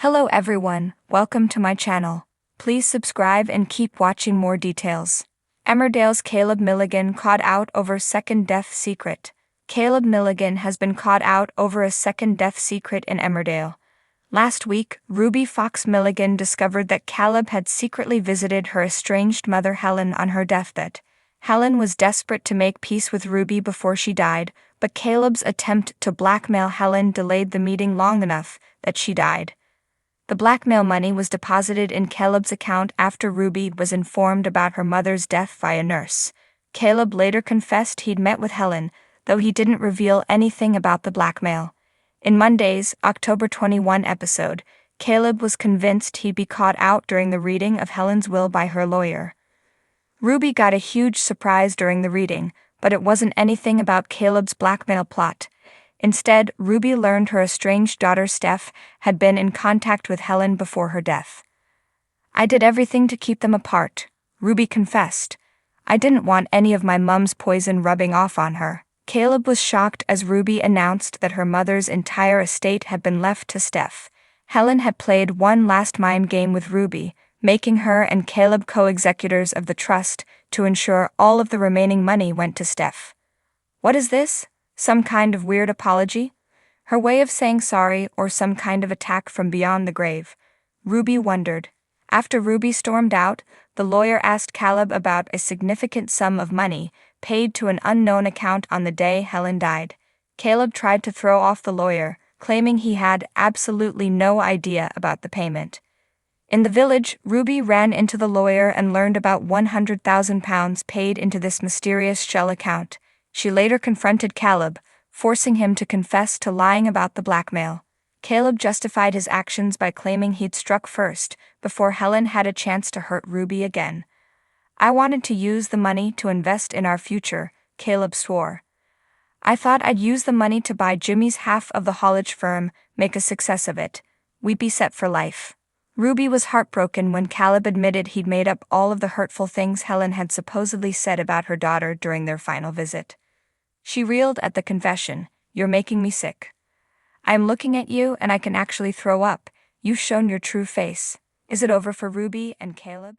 Hello everyone, welcome to my channel. Please subscribe and keep watching more details. Emmerdale's Caleb Miligan caught out over second death secret. Caleb Miligan has been caught out over a second death secret in Emmerdale. Last week, Ruby Fox Miligan discovered that Caleb had secretly visited her estranged mother Helen on her deathbed. Helen was desperate to make peace with Ruby before she died, but Caleb's attempt to blackmail Helen delayed the meeting long enough that she died. The blackmail money was deposited in Caleb's account after Ruby was informed about her mother's death by a nurse. Caleb later confessed he'd met with Helen, though he didn't reveal anything about the blackmail. In Monday's October 21 episode, Caleb was convinced he'd be caught out during the reading of Helen's will by her lawyer. Ruby got a huge surprise during the reading, but it wasn't anything about Caleb's blackmail plot. Instead, Ruby learned her estranged daughter Steph had been in contact with Helen before her death. "I did everything to keep them apart," Ruby confessed. "I didn't want any of my mum's poison rubbing off on her." Caleb was shocked as Ruby announced that her mother's entire estate had been left to Steph. Helen had played one last mind game with Ruby, making her and Caleb co-executors of the trust to ensure all of the remaining money went to Steph. What is this? Some kind of weird apology? Her way of saying sorry, or some kind of attack from beyond the grave? Ruby wondered. After Ruby stormed out, the lawyer asked Caleb about a significant sum of money paid to an unknown account on the day Helen died. Caleb tried to throw off the lawyer, claiming he had absolutely no idea about the payment. In the village, Ruby ran into the lawyer and learned about £100,000 paid into this mysterious shell account. She later confronted Caleb, forcing him to confess to lying about the blackmail. Caleb justified his actions by claiming he'd struck first, before Helen had a chance to hurt Ruby again. "I wanted to use the money to invest in our future," Caleb swore. "I thought I'd use the money to buy Jimmy's half of the haulage firm, make a success of it. We'd be set for life." Ruby was heartbroken when Caleb admitted he'd made up all of the hurtful things Helen had supposedly said about her daughter during their final visit. She reeled at the confession. "You're making me sick. I'm looking at you and I can actually throw up. You've shown your true face." Is it over for Ruby and Caleb?